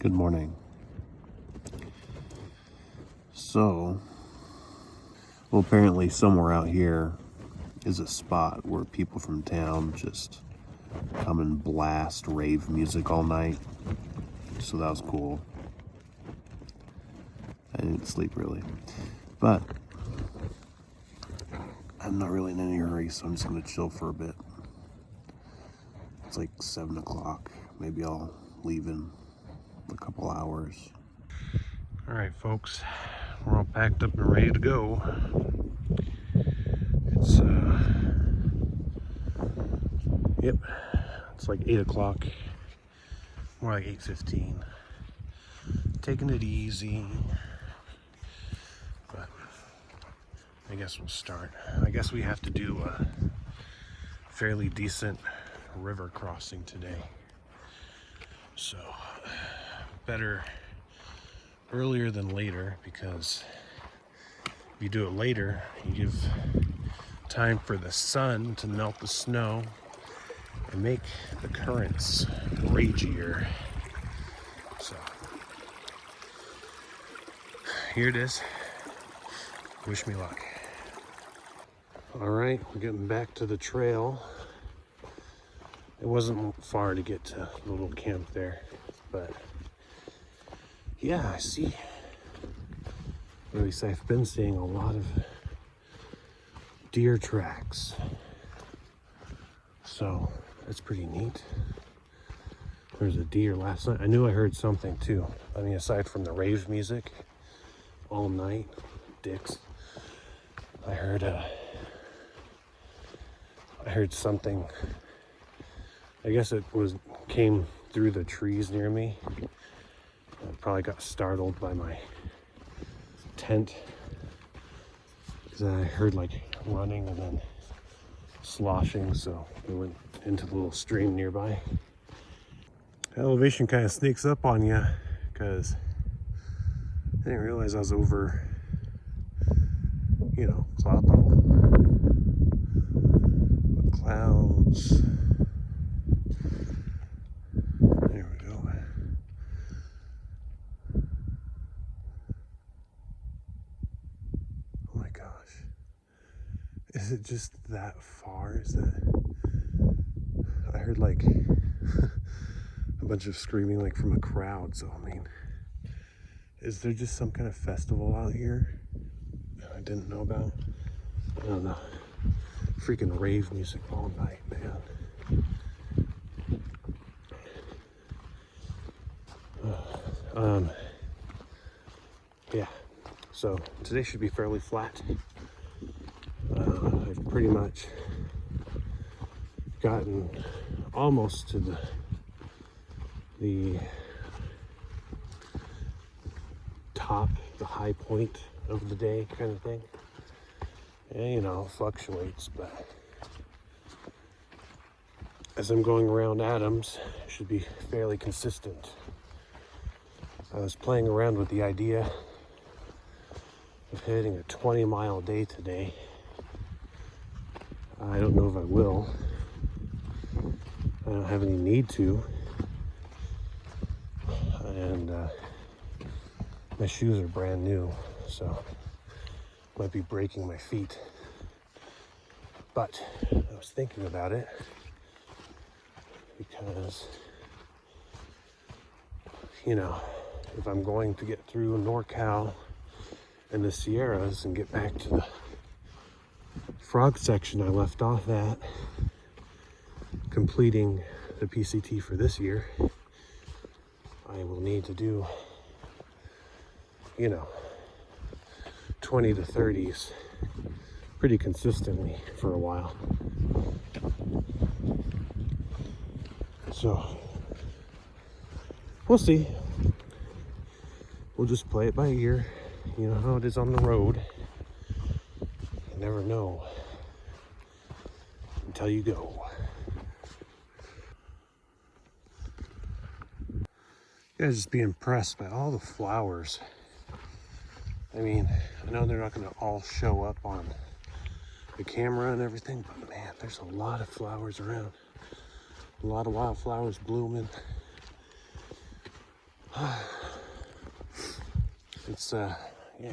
Good morning. So, well, apparently somewhere out here is a spot where people from town just come and blast rave music all night. So that was cool. I didn't sleep really. But I'm not really in any hurry, so I'm just gonna chill for a bit. It's like 7 o'clock. Maybe I'll leave in a couple hours. All right, folks, we're all packed up and ready to go. It's it's like 8 o'clock, more like 8:15. Taking it easy, but I guess we'll start. I guess we have to do a fairly decent river crossing today, so better earlier than later, because if you do it later, you give time for the sun to melt the snow and make the currents ragier. So here it is. Wish me luck. All right, we're getting back to the trail. It wasn't far to get to the little camp there, but yeah, I see. At least I've been seeing a lot of deer tracks. So that's pretty neat. There's a deer last night. I knew I heard something too. I mean, aside from the rave music all night, dicks. I heard something. I guess it came through the trees near me. I probably got startled by my tent, because I heard like running and then sloshing, so we went into the little stream nearby. Elevation kind of sneaks up on you, because I didn't realize I was over, cloud level. The clouds. There we go. Oh my gosh. Is it just that far? Is that... I heard like a bunch of screaming like from a crowd, so I mean, is there just some kind of festival out here I didn't know about? I don't know. Freaking rave music all night, man. Yeah, so today should be fairly flat. I've pretty much gotten almost to the top, the high point of the day kind of thing. And it fluctuates, but as I'm going around Adams, it should be fairly consistent. I was playing around with the idea of hitting a 20-mile day today. I don't know if I will. I don't have any need to. And my shoes are brand new, so might be breaking my feet. But I was thinking about it because, if I'm going to get through NorCal and the Sierras and get back to the frog section I left off at, completing the PCT for this year, I will need to do 20 to 30s pretty consistently for a while. So we'll see. We'll just play it by ear. You know how it is on the road. You never know until you go. You guys just be impressed by all the flowers. I mean, I know they're not going to all show up on the camera and everything, but man, there's a lot of flowers around. A lot of wildflowers blooming. It's yeah,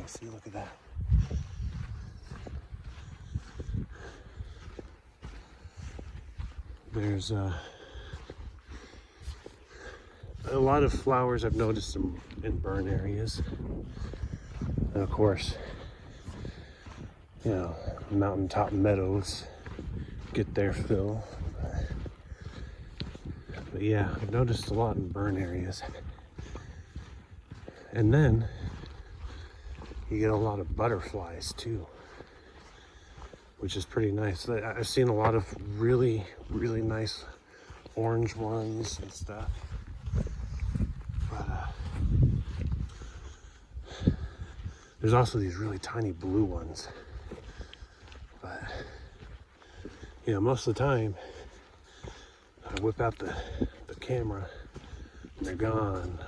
see, look at that. There's a lot of flowers I've noticed in burn areas. And of course, you know, mountaintop meadows get their fill. But yeah, I've noticed a lot in burn areas. And then you get a lot of butterflies too, which is pretty nice. I've seen a lot of really, really nice orange ones and stuff. But there's also these really tiny blue ones. But you know, most of the time I whip out the camera and they're gone.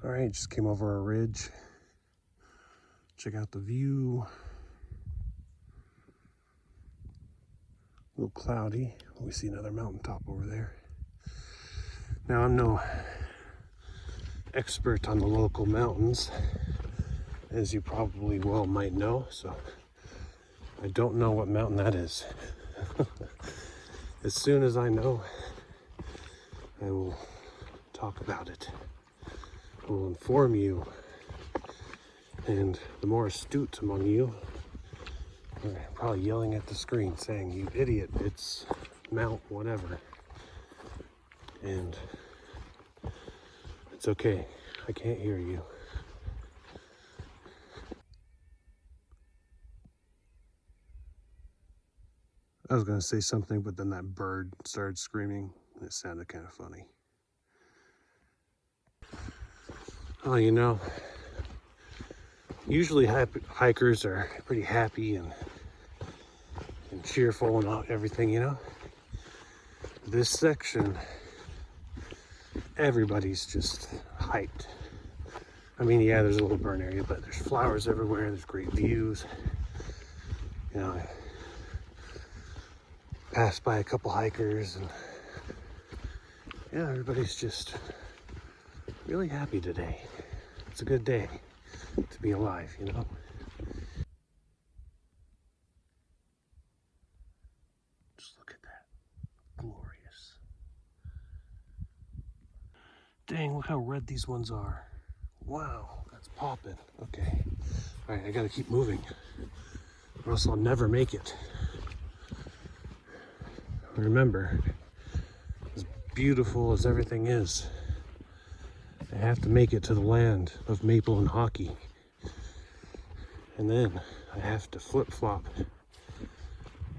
All right, just came over a ridge. Check out the view. A little cloudy. We see another mountaintop over there. Now, I'm no expert on the local mountains, as you probably well might know, so I don't know what mountain that is. As soon as I know, I will talk about it. I will inform you, and the more astute among you are probably yelling at the screen saying, "You idiot, it's Mount whatever." And it's okay, I can't hear you. I was gonna say something, but then that bird started screaming and it sounded kind of funny. Oh, you know, usually hikers are pretty happy and cheerful and everything, you know. This section, everybody's just hyped. I mean, yeah, there's a little burn area, but there's flowers everywhere. There's great views. You know, I passed by a couple hikers, and yeah, everybody's just really happy today. It's a good day to be alive, you know. Just look at that. Glorious. Dang, look how red these ones are. Wow, that's popping. Okay. All right, I gotta keep moving, or else I'll never make it. Remember, as beautiful as everything is, I have to make it to the land of maple and hockey. And then I have to flip-flop.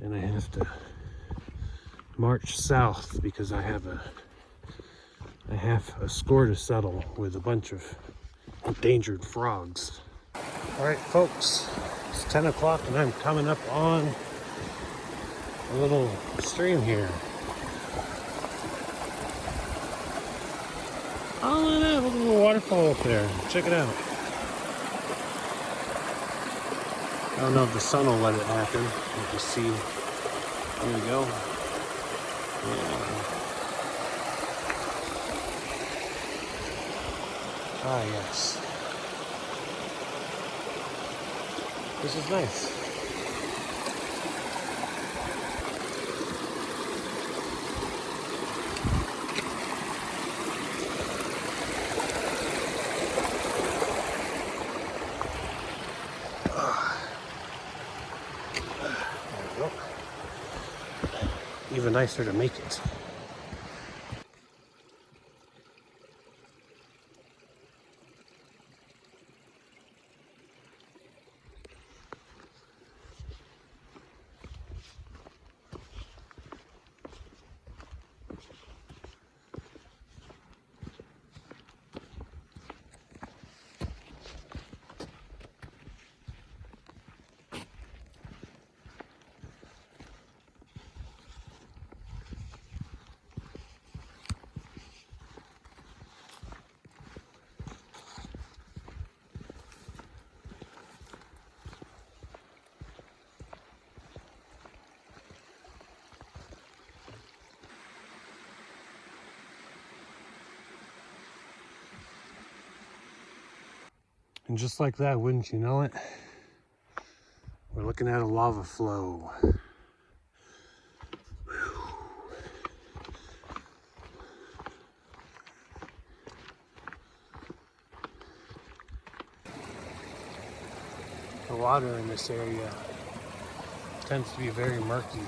And I have to march south because I have a score to settle with a bunch of endangered frogs. All right, folks, it's 10 o'clock and I'm coming up on a little stream here. Oh, look at that, look at the little waterfall up there. Check it out. I don't know if the sun will let it happen. We'll just see. There we go. Ah, yes. This is nice. There we go. Even nicer to make it. And just like that, wouldn't you know it, we're looking at a lava flow. The water in this area tends to be very murky.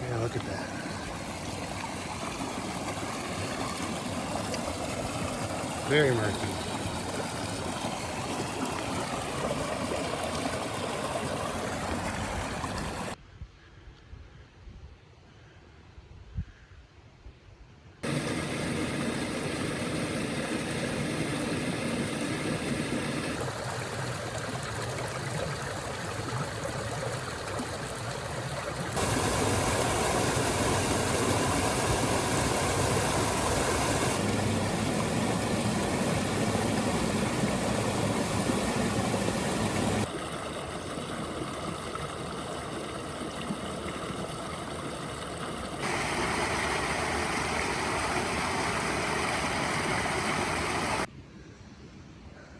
Yeah, look at that. Very murky.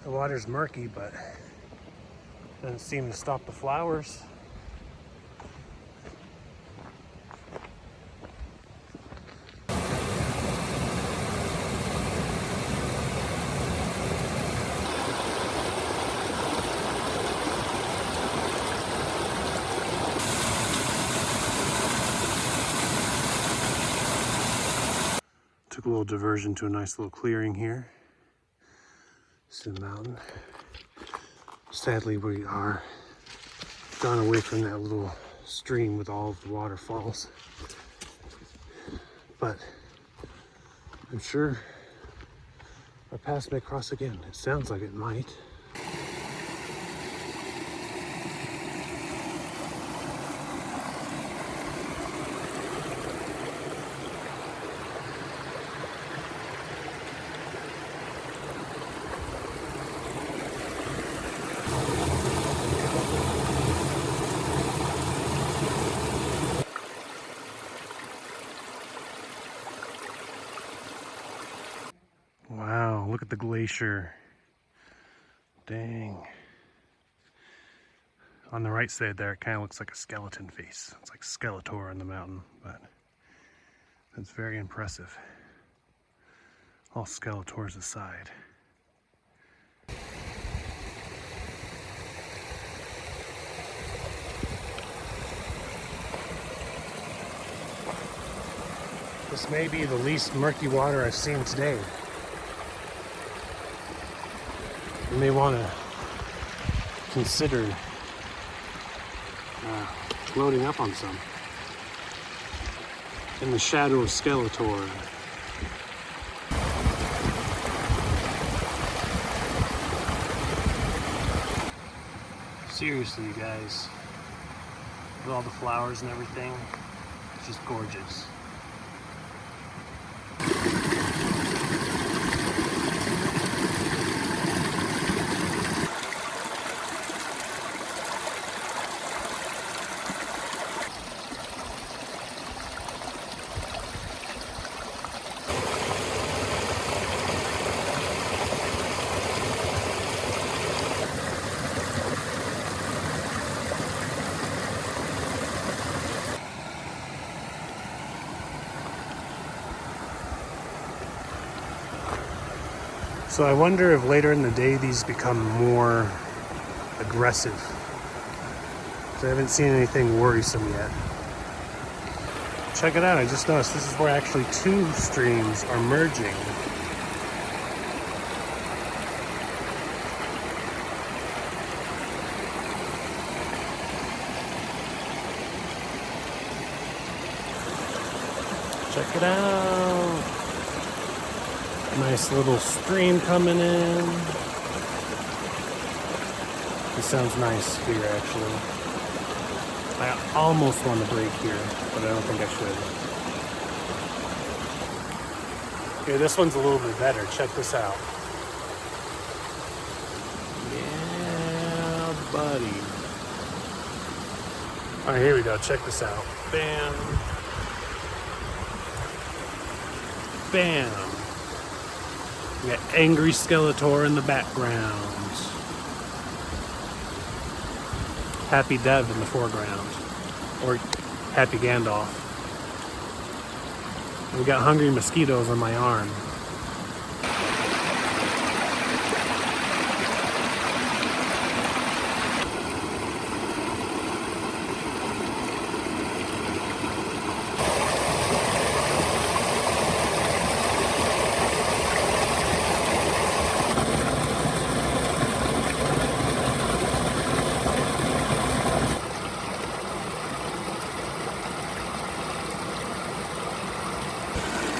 The water's murky, but doesn't seem to stop the flowers. Took a little diversion to a nice little clearing here. It's the mountain. Sadly, we are gone away from that little stream with all of the waterfalls. But I'm sure our paths may cross again. It sounds like it might. Wow, look at the glacier. Dang. On the right side there, it kind of looks like a skeleton face. It's like Skeletor on the mountain, but that's very impressive. All Skeletors aside. This may be the least murky water I've seen today. You may want to consider loading up on some. In the shadow of Skeletor. Seriously, you guys, with all the flowers and everything, it's just gorgeous. So I wonder if later in the day these become more aggressive. So I haven't seen anything worrisome yet. Check it out, I just noticed this is where actually two streams are merging. Check it out. Nice little stream coming in. This sounds nice here, actually. I almost want to break here, but I don't think I should. Okay, this one's a little bit better. Check this out. Yeah, buddy. All right, here we go. Check this out. Bam. Bam. We got angry Skeletor in the background. Happy Dev in the foreground. Or Happy Gandalf. We got hungry mosquitoes on my arm.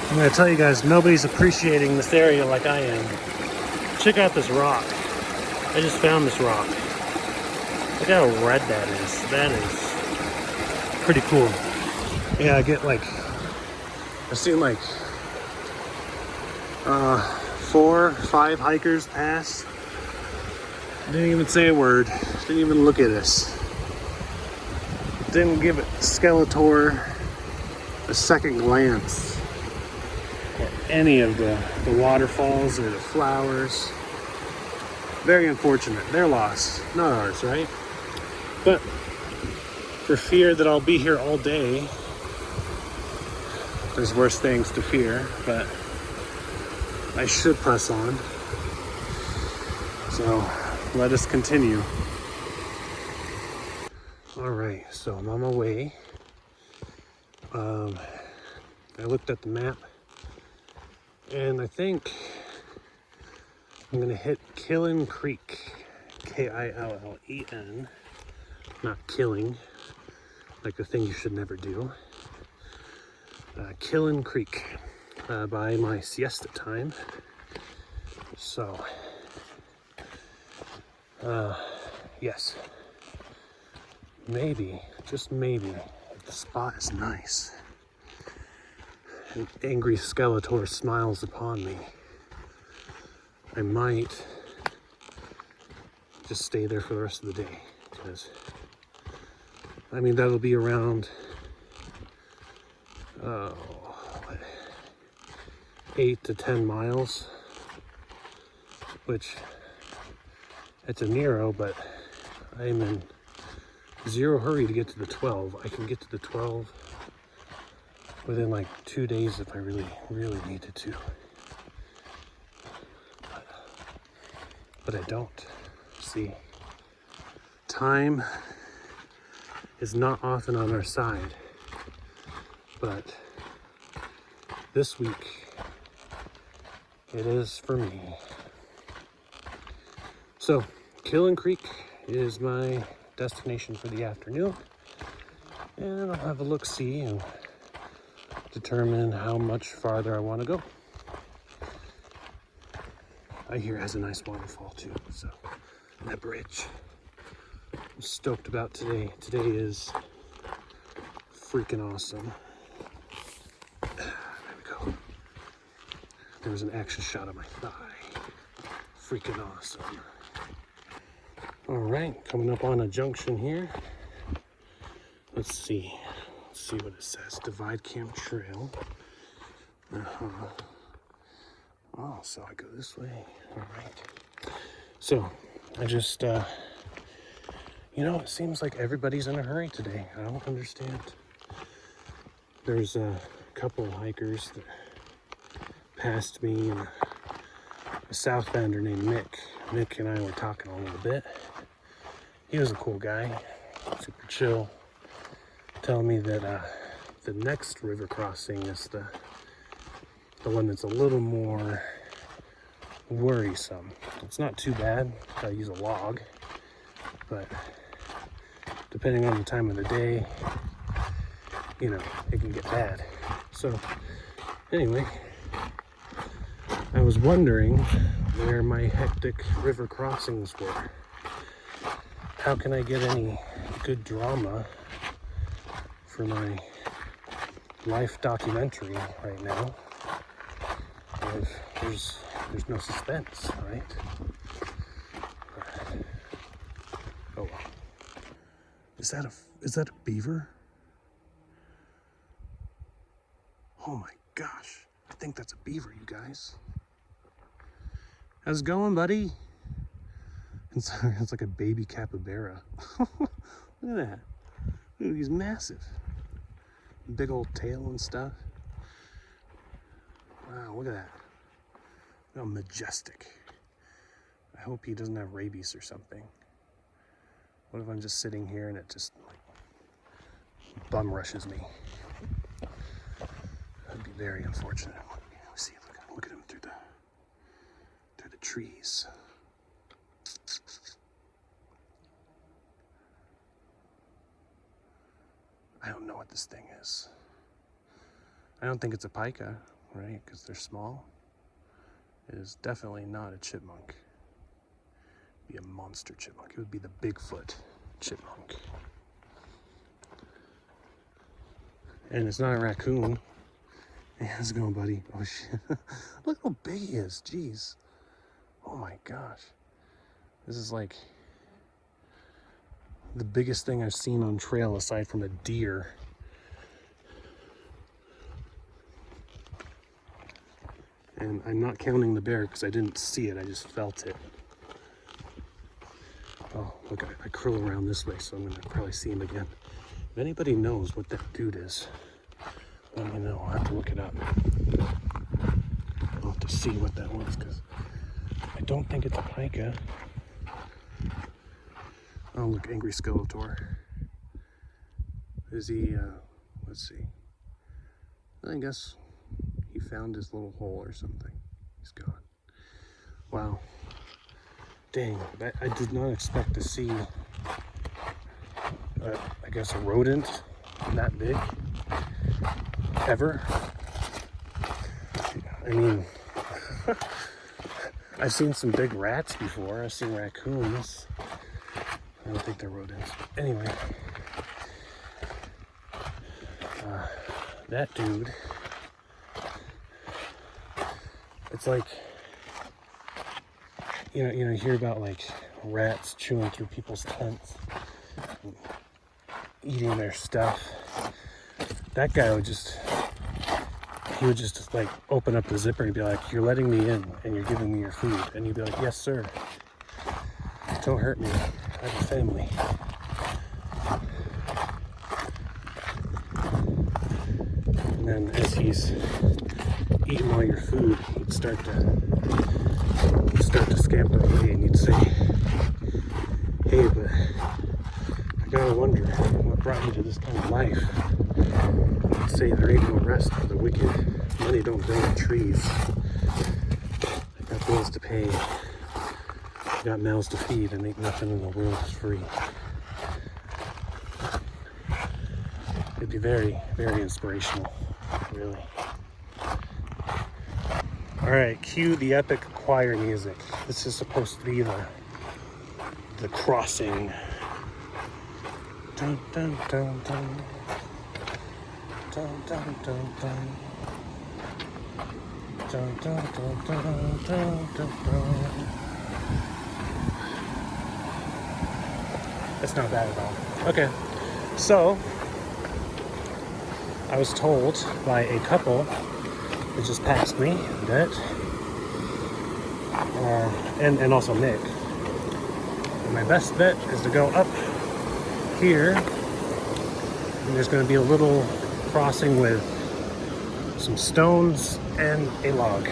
I'm gonna tell you guys, nobody's appreciating this area like I am. Check out this rock. I just found this rock. Look how red that is. That is pretty cool. Yeah, I get like, I've seen like 4 or 5 hikers pass. Didn't even say a word. Didn't even look at us. Didn't give it Skeletor a second glance. Any of the waterfalls or the flowers. Very unfortunate. Their loss, not ours, right? But for fear that I'll be here all day, there's worse things to fear, but I should press on. So let us continue. All right, so I'm on my way. I looked at the map. And I think I'm gonna hit Killen Creek, K-I-L-L-E-N, not killing, like the thing you should never do. Killen Creek by my siesta time. So, yes, maybe, just maybe, if the spot is nice. An angry Skeletor smiles upon me. I might just stay there for the rest of the day, because I mean that'll be around 8 to 10 miles, which it's a Nero, but I'm in zero hurry to get to the 12. I can get to the 12 within like 2 days if I really needed to. but I don't. See, time is not often on our side, but this week it is for me. So, Killing Creek is my destination for the afternoon, and I'll have a look-see and determine how much farther I want to go. I hear it has a nice waterfall too, so that bridge. I'm stoked about today. Today is freaking awesome. There we go. There was an action shot of my thigh. Freaking awesome. All right, coming up on a junction here. Let's see what it says. Divide Camp Trail. Oh, so I go this way. All right. So I just, it seems like everybody's in a hurry today. I don't understand. There's a couple of hikers that passed me, and a Southbounder named Mick. Mick and I were talking a little bit. He was a cool guy, super chill, telling me that the next river crossing is the one that's a little more worrisome. It's not too bad. I use a log, but depending on the time of the day, it can get bad. So anyway, I was wondering where my hectic river crossings were. How can I get any good drama for my life documentary right now if there's no suspense, right? Oh well. Is that a beaver? Oh my gosh, I think that's a beaver, you guys. How's it going, buddy? It's like a baby capybara. Look at that. Look, he's massive. Big old tail and stuff. Wow, look at that. Look how majestic. I hope he doesn't have rabies or something. What if I'm just sitting here and it just bum rushes me? That'd be very unfortunate. See, look at him through the trees. I don't know what this thing is. I don't think it's a pika, right? Because they're small. It is definitely not a chipmunk. It'd be a monster chipmunk. It would be the Bigfoot chipmunk. And it's not a raccoon. Hey, how's it going, buddy? Oh shit. Look how big he is. Jeez. Oh my gosh. This is like the biggest thing I've seen on trail aside from a deer. And I'm not counting the bear because I didn't see it, I just felt it. Oh, look, I curl around this way, so I'm gonna probably see him again. If anybody knows what that dude is, let me know. I'll have to look it up. I'll have to see what that was because I don't think it's a pika. Oh, look, Angry Skeletor. Is he, let's see. I guess he found his little hole or something. He's gone. Wow. Dang, I did not expect to see, I guess, a rodent that big, ever. I mean, I've seen some big rats before. I've seen raccoons. I don't think they're rodents. Anyway, that dude, it's like, you hear about like rats chewing through people's tents, and eating their stuff. That guy would just like open up the zipper and be like, "You're letting me in and you're giving me your food," and you'd be like, "Yes, sir. Don't hurt me. I have a family." And then as he's eating all your food, he'd start to scamper away, and you'd brought me to this kind of life. I'd say there ain't no rest for the wicked. Money don't grow on trees. I got bills to pay. I got mouths to feed, and ain't nothing in the world is free. It'd be very, very inspirational, really. All right, cue the epic choir music. This is supposed to be the crossing. Dun, dun, dun, dun. Dun, dun, dun, dun. Dun, dun, dun, dun, dun, dun, dun. That's not bad at all. Okay, so I was told by a couple that just passed me that, and also Nick, and my best bet is to go up here, and there's going to be a little crossing with some stones and a log.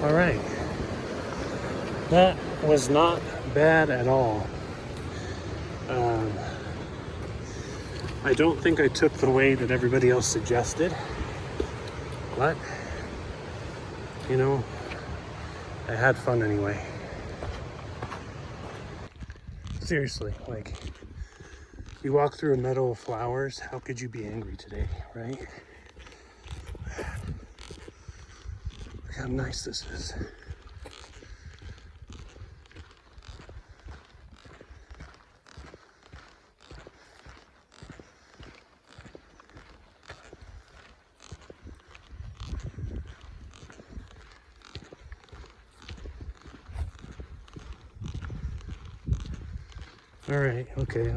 All right, that was not bad at all. I don't think I took the way that everybody else suggested, but you know, I had fun anyway. Seriously, like, you walk through a meadow of flowers, how could you be angry today, right? Look how nice this is. All right, okay.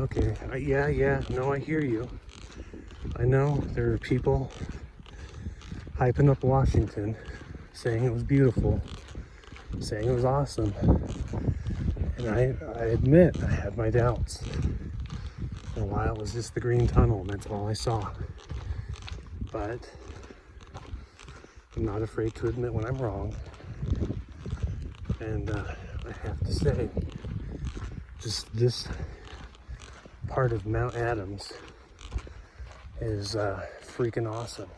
Yeah, no, I hear you. I know there are people hyping up Washington, saying it was beautiful, saying it was awesome. And I admit I had my doubts. For a while it was just the green tunnel, and that's all I saw. But I'm not afraid to admit when I'm wrong. And I have to say, just this part of Mount Adams is freaking awesome.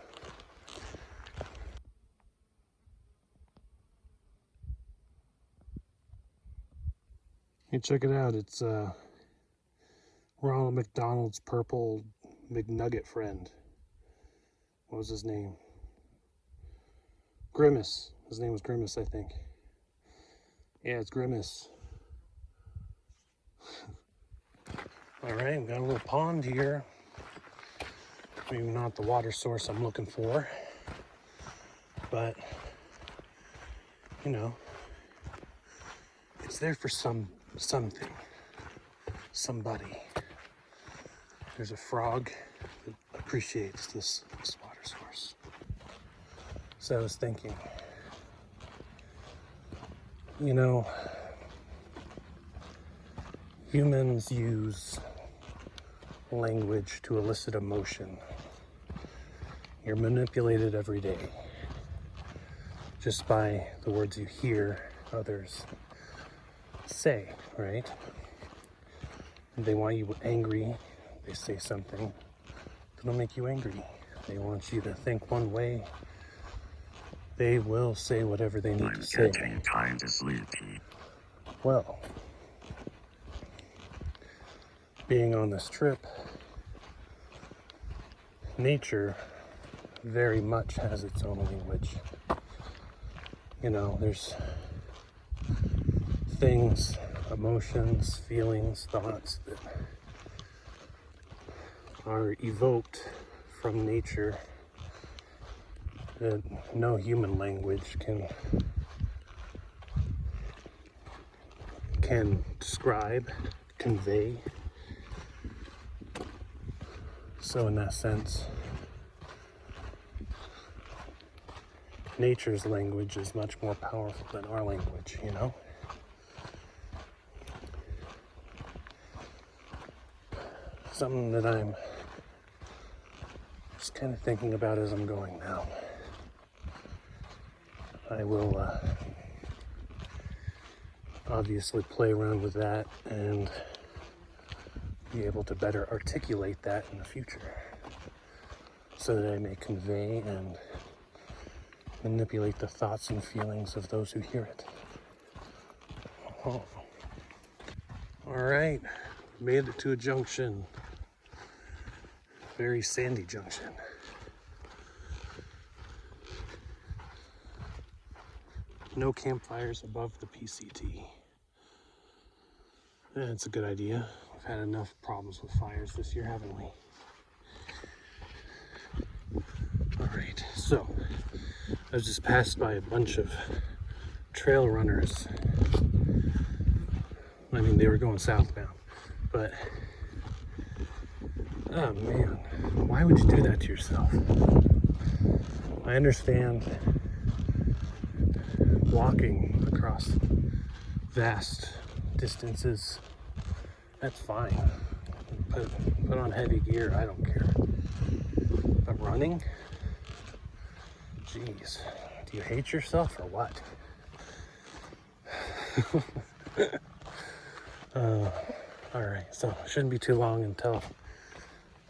Hey, check it out. It's Ronald McDonald's purple McNugget friend. What was his name? Grimace. His name was Grimace, I think. Yeah, it's Grimace. All right, we've got a little pond here. Maybe not the water source I'm looking for, but you know, it's there for something, somebody. There's a frog that appreciates this water source. So I was thinking, you know, humans use language to elicit emotion. You're manipulated every day just by the words you hear others say, right? They want you angry, they say something that'll make you angry. They want you to think one way, they will say whatever they need to say. Getting kind of sleepy. Well, being on this trip, nature very much has its own language. You know, there's things, emotions, feelings, thoughts that are evoked from nature that no human language can describe, convey. So in that sense, nature's language is much more powerful than our language, you know? Something that I'm just kind of thinking about as I'm going now. I will obviously play around with that and be able to better articulate that in the future so that I may convey and manipulate the thoughts and feelings of those who hear it. Oh. All right, made it to a junction. Very sandy junction. No campfires above the PCT. That's a good idea. We've had enough problems with fires this year, haven't we? All right, so I was just passed by a bunch of trail runners. I mean, they were going southbound, but oh man, why would you do that to yourself? I understand walking across vast distances, that's fine. Put on heavy gear, I don't care. But running? Jeez, do you hate yourself or what? All right, so it shouldn't be too long until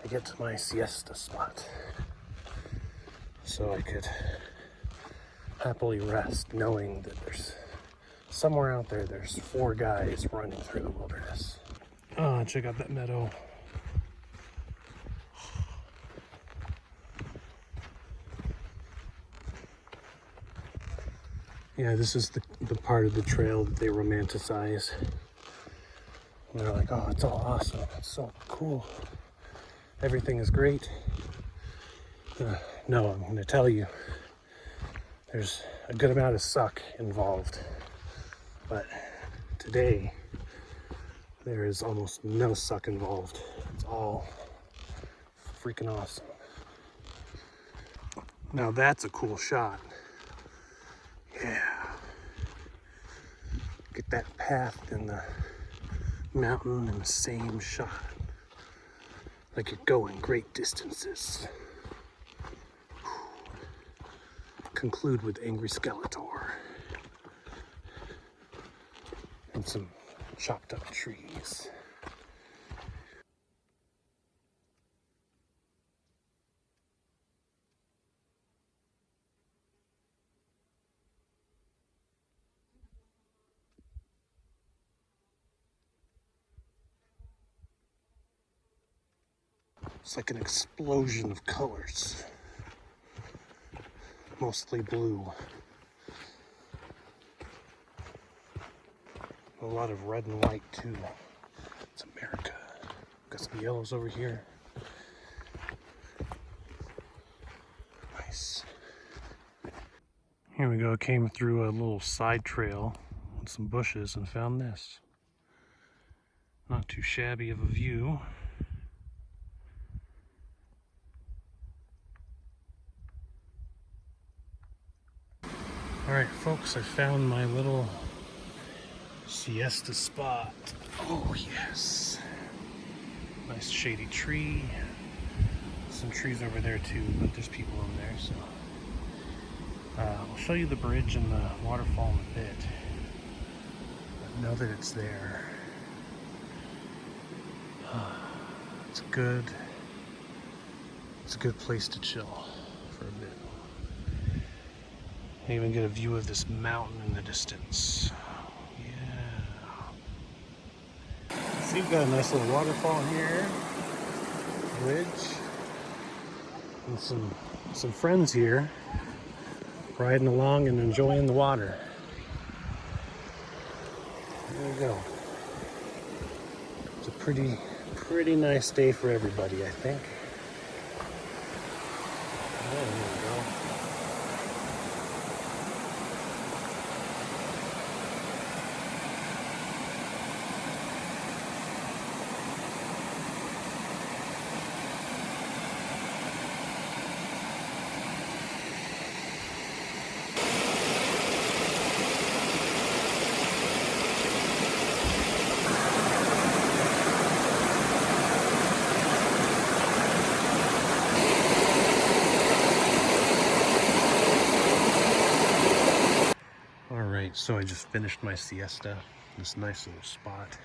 I get to my siesta spot. So I could happily rest knowing that there's somewhere out there, there's 4 guys running through the wilderness. Oh, check out that meadow. Yeah, this is the part of the trail that they romanticize. And they're like, oh, it's all awesome. It's so cool. Everything is great. No, I'm going to tell you, there's a good amount of suck involved. But today, there is almost no suck involved. It's all freaking awesome. Now that's a cool shot. Yeah. Get that path in the mountain in the same shot. Like you're going great distances. Conclude with Angry Skeletor. And some chopped up trees. It's like an explosion of colors. Mostly blue. A lot of red and white too. It's America. Got some yellows over here. Nice. Here we go. Came through a little side trail with some bushes and found this. Not too shabby of a view. Alright folks, I found my little siesta spot. Oh yes. Nice shady tree. Some trees over there too, but there's people over there, so. I'll show you the bridge and the waterfall in a bit. But know that it's there. It's a good place to chill for a bit. And even get a view of this mountain in the distance. Yeah. So you've got a nice little waterfall here, bridge, and some friends here riding along and enjoying the water. There we go. It's a pretty nice day for everybody, I think. Oh, there we go. So I just finished my siesta, this nice little spot.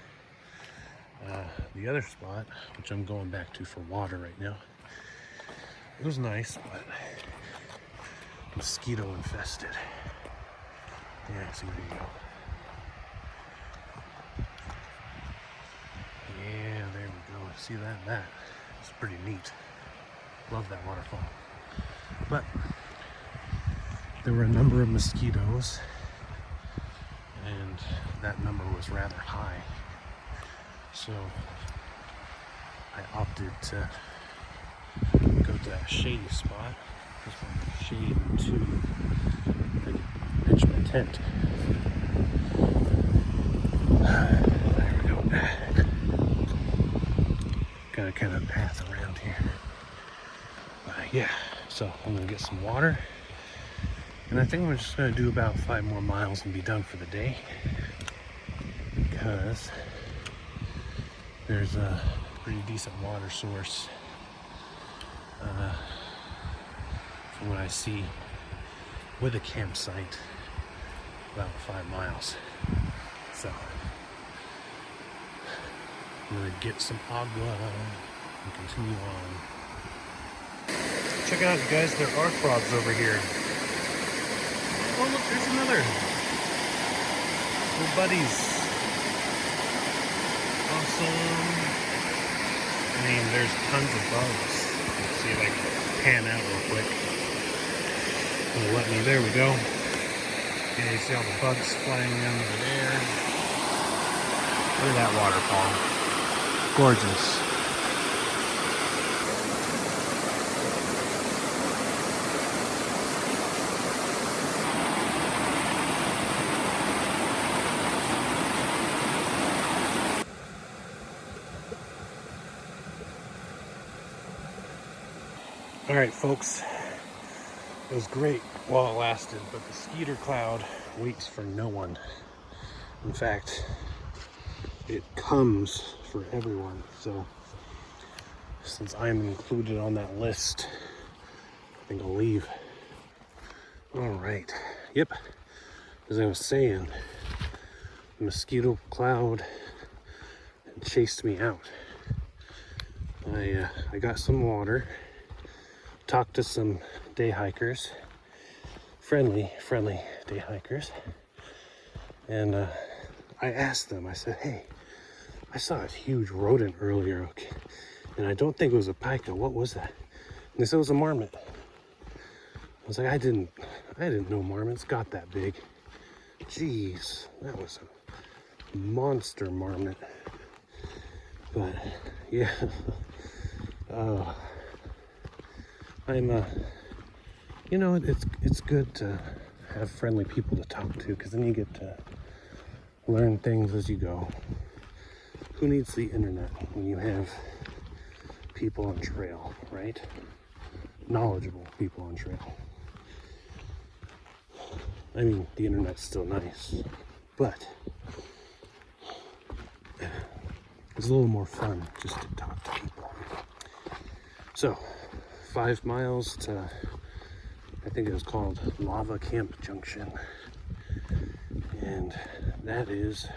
The other spot, which I'm going back to for water right now, it was nice, but mosquito infested. Yeah, see, there you go. Yeah, there we go. See that? It's pretty neat. Love that waterfall. But there were a number of mosquitoes, and that number was rather high, so I opted to go to that shady spot. This one shade to pitch my tent. There we go. Got a kind of path around here. Yeah, so I'm gonna get some water. And I think we're just going to do about 5 more miles and be done for the day, because there's a pretty decent water source from what I see with a campsite about 5 miles. So I'm going to get some agua and continue on. Check out, you guys, there are frogs over here. Oh look, there's another. Little buddies. Awesome. I mean, there's tons of bugs. Let's see if I can pan out real quick. It'll let me, there we go. Yeah, you see all the bugs flying around over there. Look at that waterfall. Gorgeous. All right, folks, It was great while it lasted, but the skeeter cloud waits for no one. In fact, it comes for everyone. So since I'm included on that list, I think I'll leave. All right. Yep. As I was saying, the mosquito cloud chased me out. I got some water, talked to some day hikers, friendly day hikers, and I asked them, I said, hey, I saw a huge rodent earlier, okay, and I don't think it was a pika. What was that? And they said it was a marmot. I was like, I didn't know marmots got that big. Jeez, that was a monster marmot. But yeah, I'm you know, it's good to have friendly people to talk to, because then you get to learn things as you go. Who needs the internet when you have people on trail, right? Knowledgeable people on trail. I mean, the internet's still nice, but it's a little more fun just to talk to people. So, 5 miles to, I think it was called Lava Camp Junction, and that is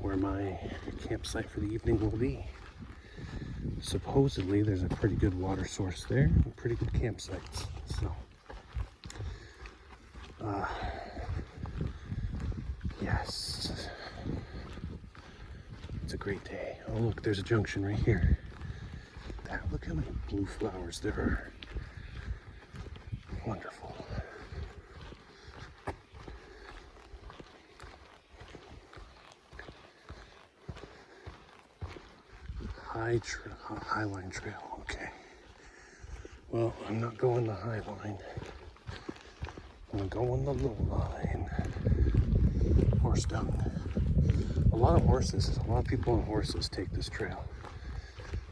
where my campsite for the evening will be. Supposedly there's a pretty good water source there and pretty good campsites, so yes, it's a great day. Oh look, there's a junction right here. Look how many blue flowers there are. Wonderful. Highline Trail, okay. Well, I'm not going the high line. I'm going the low line. Horse dung. A lot of people on horses take this trail.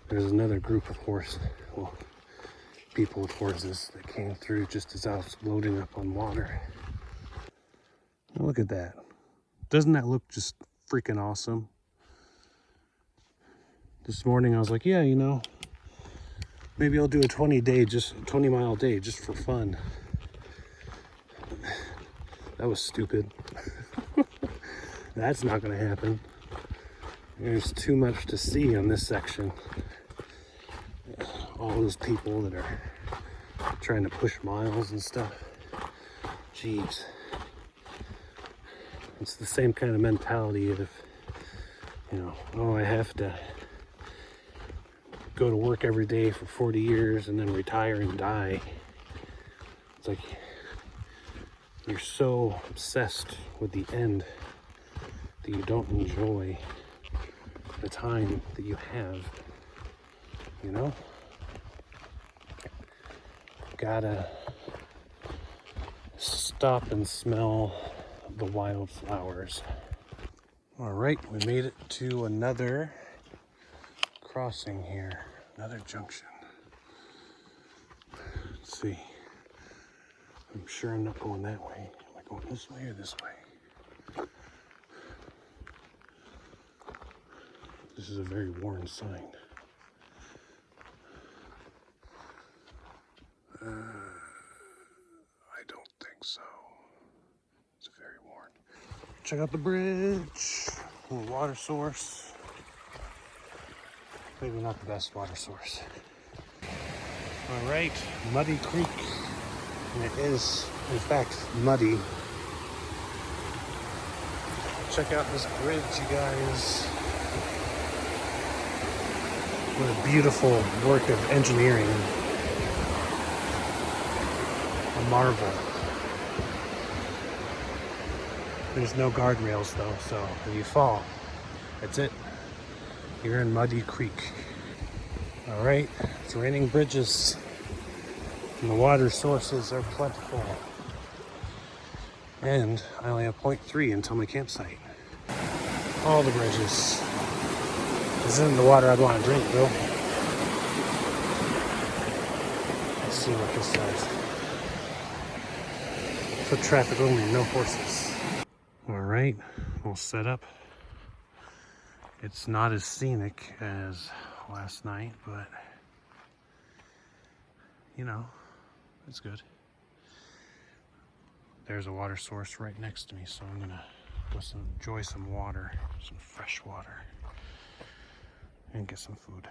There's another group of people with horses that came through just as I was loading up on water. Look at that. Doesn't that look just freaking awesome? This morning I was like, yeah, you know, maybe I'll do a 20 mile day just for fun. That was stupid. That's not gonna happen. There's too much to see on this section. All those people that are trying to push miles and stuff. Jeez. It's the same kind of mentality of, you know, oh, I have to go to work every day for 40 years and then retire and die. It's like you're so obsessed with the end that you don't enjoy the time that you have, you know? Gotta stop and smell the wildflowers. All right, we made it to another crossing here, another junction. Let's see. I'm sure I'm not going that way. Am I going this way or this way? This is a very worn sign. I don't think so. It's very worn. Check out the bridge. A little water source. Maybe not the best water source. All right, Muddy Creek. And it is, in fact, muddy. Check out this bridge, you guys. What a beautiful work of engineering. A marvel. There's no guardrails though, so if you fall, that's it. You're in Muddy Creek. All right, it's raining bridges, and the water sources are plentiful. And I only have 0.3 until my campsite. All the bridges. This isn't the water I'd want to drink though. Let's see what this says. Foot traffic only, no horses. All right, we'll set up. It's not as scenic as last night, but you know, it's good. There's a water source right next to me, so I'm gonna go enjoy some water, some fresh water, and get some food.